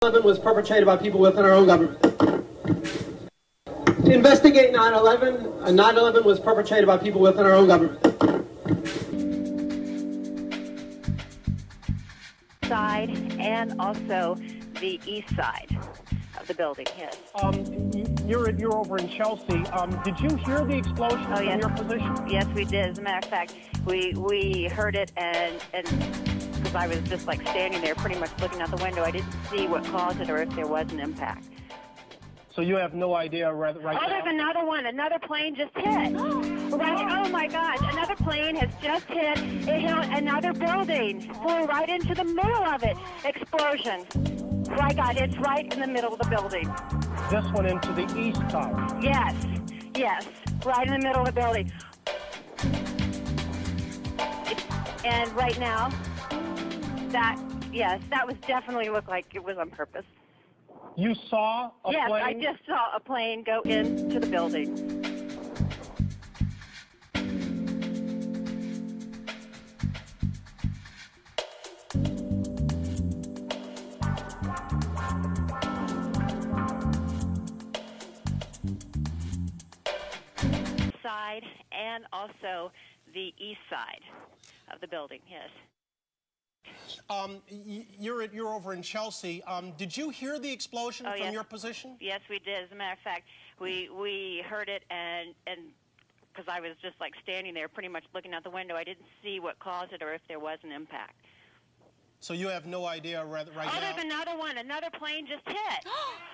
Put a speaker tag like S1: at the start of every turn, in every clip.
S1: 9/11 was perpetrated by people within our own government. To investigate 9/11, 9/11 was perpetrated by people within our own government.
S2: Side and also the east side of the building, yes.
S3: You're over in Chelsea. Did you hear the explosion from
S2: yes.
S3: your position?
S2: Yes, we did. As a matter of fact, we heard it, and because I was just like standing there pretty much looking out the window, I didn't see what caused it or if there was an impact.
S3: So you have no idea right now?
S2: There's another one. Another plane just hit. Right. Oh, my gosh. Another plane has just hit. It hit another building. Flew right into the middle of it. Explosion. My God, it's right in the middle of the building.
S3: This one into the east side?
S2: Yes. Yes. Right in the middle of the building. And right now, that was definitely looked like it was on purpose.
S3: You saw a plane?
S2: Yes, I just saw a plane go into the building. Side and also the east side of the building, yes.
S3: You're over in Chelsea. Did you hear the explosion from your position?
S2: Yes, we did. As a matter of fact, we heard it, and because I was just like standing there pretty much looking out the window, I didn't see what caused it or if there was an impact.
S3: So you have no idea right now?
S2: There's another one. Another plane just hit.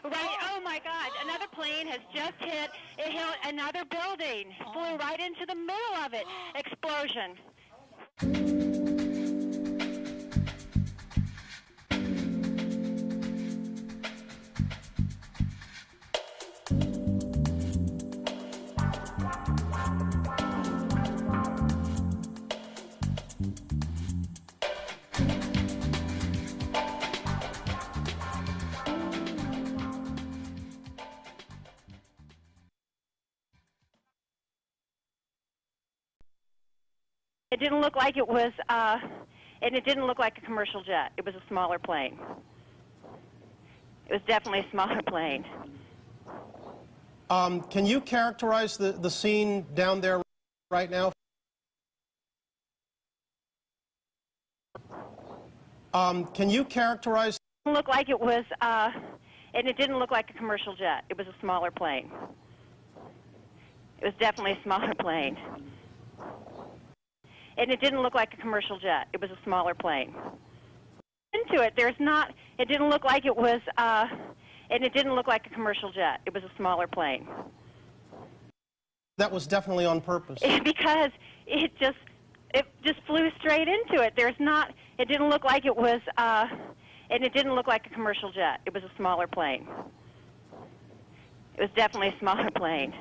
S2: Right. Oh, my God. Another plane has just hit. It hit another building. Flew right into the middle of it. Explosion. It didn't look like it was, and it didn't look like a commercial jet. It was a smaller plane. It was definitely a smaller plane.
S3: Can you characterize the scene down there right now? Can you characterize?
S2: It didn't look like it was, and it didn't look like a commercial jet. It was a smaller plane. It was definitely a smaller plane. And it didn't look like a commercial jet. It was a smaller plane. Into it, it didn't look like it was, and it didn't look like a commercial jet. It was a smaller plane.
S3: That was definitely on purpose.
S2: Because it just flew straight into it. It didn't look like it was, and it didn't look like a commercial jet. It was a smaller plane. It was definitely a smaller plane.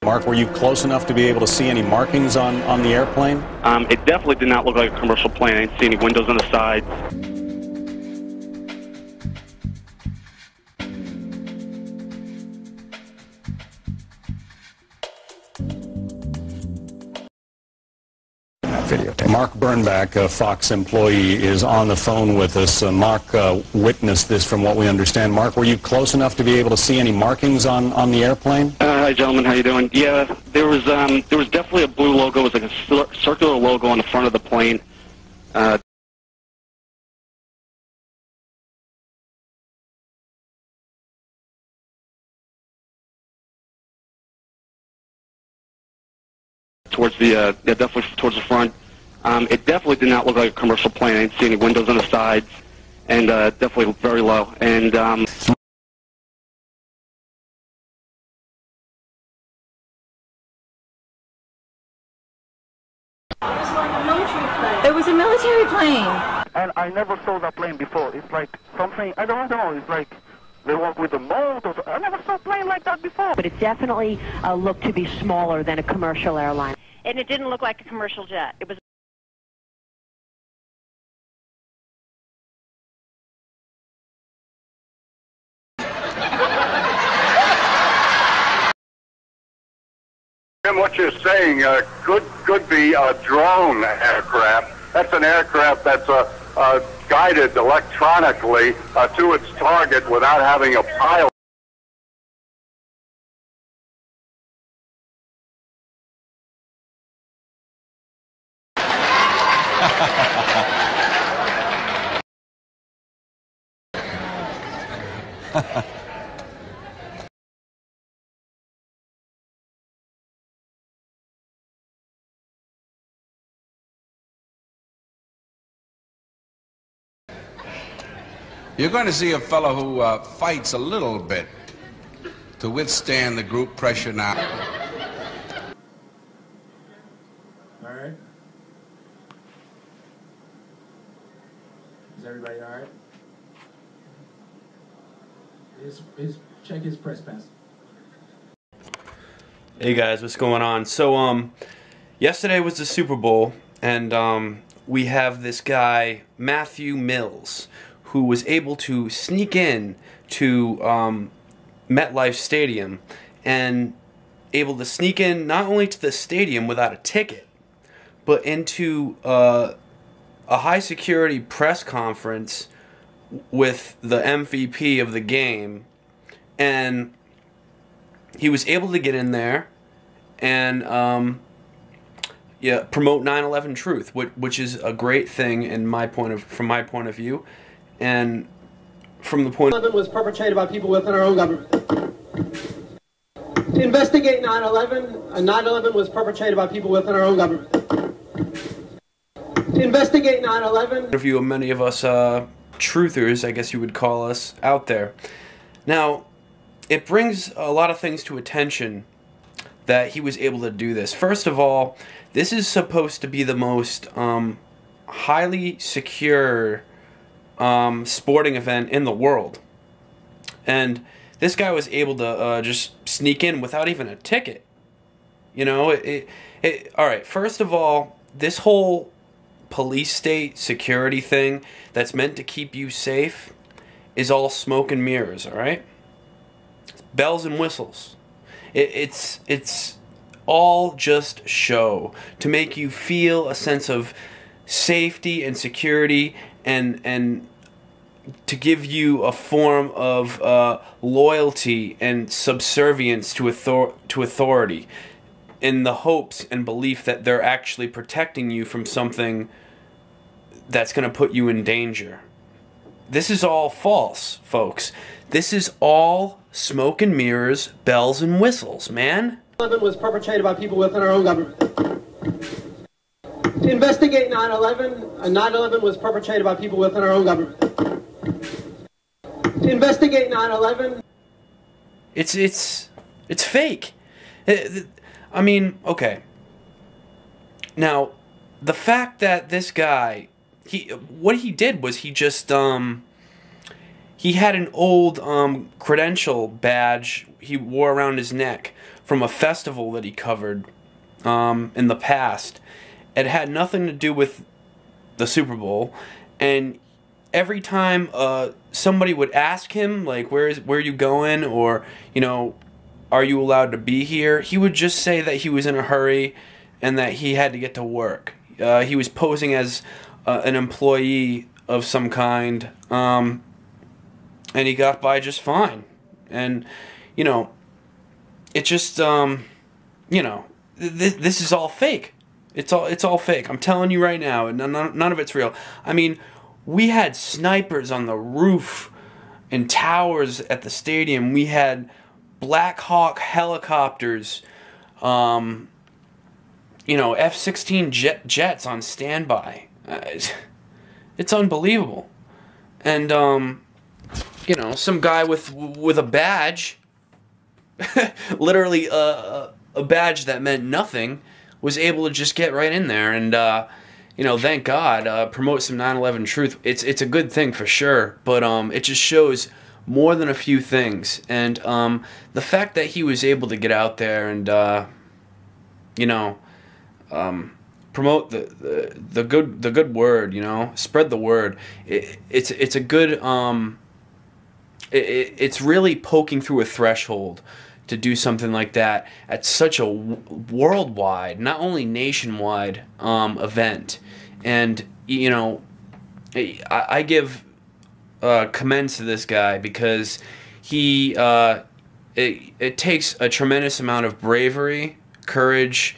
S4: Mark, were you close enough to be able to see any markings on the airplane?
S5: It definitely did not look like a commercial plane. I didn't see any windows on the sides.
S4: Mark Bernbach, a Fox employee, is on the phone with us. Mark witnessed this from what we understand. Mark, were you close enough to be able to see any markings on the airplane?
S5: Hi, gentlemen. How you doing? Yeah, there was definitely a blue logo. It was like a circular logo on the front of the plane. Definitely towards the front. It definitely did not look like a commercial plane. I didn't see any windows on the sides, and definitely very low. And
S6: It was a military plane.
S7: And I never saw that plane before. It's like something, I don't know, it's like they work with the mold. I never saw a plane like that before.
S8: But it definitely looked to be smaller than a commercial airline.
S2: And it didn't look like a commercial jet. It was
S9: Tim, what you're saying could be a drone aircraft. That's an aircraft that's guided electronically to its target without having a pilot.
S10: You're going to see a fellow who fights a little bit to withstand the group pressure now.
S11: All right. Is everybody all right? Check his press pass.
S12: Hey guys, what's going on? So, yesterday was the Super Bowl, and we have this guy, Matthew Mills, who was able to sneak in to MetLife Stadium and able to sneak in not only to the stadium without a ticket, but into a high security press conference with the MVP of the game, and he was able to get in there and promote 9/11 truth, which is a great thing from my point of view. And from the point
S1: 9/11 was perpetrated by people within our own government. To investigate 9/11, 9/11 was perpetrated by people within our own government. To investigate 9/11,
S12: interview of many of us truthers, I guess you would call us, out there. Now, it brings a lot of things to attention that he was able to do this. First of all, this is supposed to be the most highly secure sporting event in the world, and this guy was able to just sneak in without even a ticket. You know, all right, first of all, this whole police state security thing that's meant to keep you safe is all smoke and mirrors, all right? Bells and whistles. It's all just show to make you feel a sense of safety and security, and to give you a form of loyalty and subservience to authority, in the hopes and belief that they're actually protecting you from something that's going to put you in danger. This is all false, folks. This is all smoke and mirrors, bells and whistles, man.
S1: 9/11 was perpetrated by people within our own government. To investigate 9/11, 9/11 was perpetrated by people within our own government. To investigate 9/11,
S12: it's fake. I mean, okay. Now, the fact that this guy, what he did was he just he had an old credential badge he wore around his neck from a festival that he covered in the past. It had nothing to do with the Super Bowl, and every time somebody would ask him, like, where are you going, or, you know, are you allowed to be here, he would just say that he was in a hurry and that he had to get to work. He was posing as an employee of some kind, and he got by just fine. And, you know, it just, you know, this is all fake. It's all fake. I'm telling you right now, none of it's real. I mean, we had snipers on the roof and towers at the stadium. We had Black Hawk helicopters, you know, F-16 jets on standby. It's unbelievable. And, you know, some guy with a badge, literally a badge that meant nothing, was able to just get right in there and, you know, thank God, promote some 9/11 truth. It's a good thing for sure, but it just shows more than a few things. And the fact that he was able to get out there and, you know, promote the good word, you know, spread the word. It's a good, it's really poking through a threshold to do something like that at such a worldwide, not only nationwide, event. And, you know, I give commends to this guy because he it takes a tremendous amount of bravery, courage,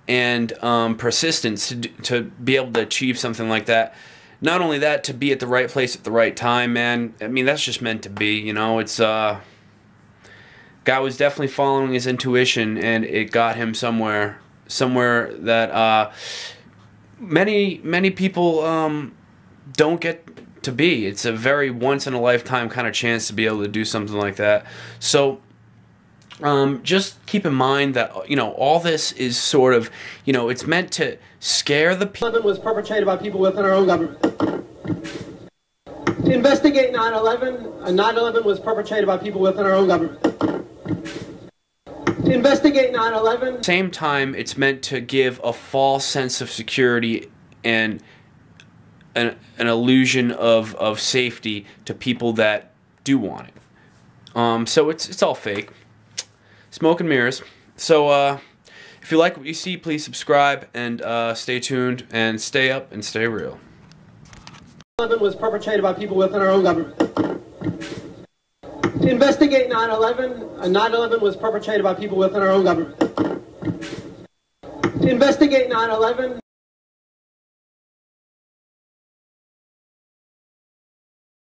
S12: and persistence to be able to achieve something like that. Not only that, to be at the right place at the right time, man. I mean, that's just meant to be, you know. It's guy was definitely following his intuition, and it got him somewhere that many people don't get to be. It's a very once in a lifetime kind of chance to be able to do something like that. So just keep in mind that, you know, all this is sort of, you know, it's meant to scare the people.
S1: 9/11 was perpetrated by people within our own government. To investigate 9/11, 9/11 was perpetrated by people within our own government. To investigate 9/11.
S12: Same time, it's meant to give a false sense of security and an illusion of safety to people that do want it. So it's all fake. Smoke and mirrors. So if you like what you see, please subscribe and stay tuned and stay up and stay real.
S1: 9/11 was perpetrated by people within our own government. To investigate 9/11, 9/11 was perpetrated by people within our own government. To investigate 9/11.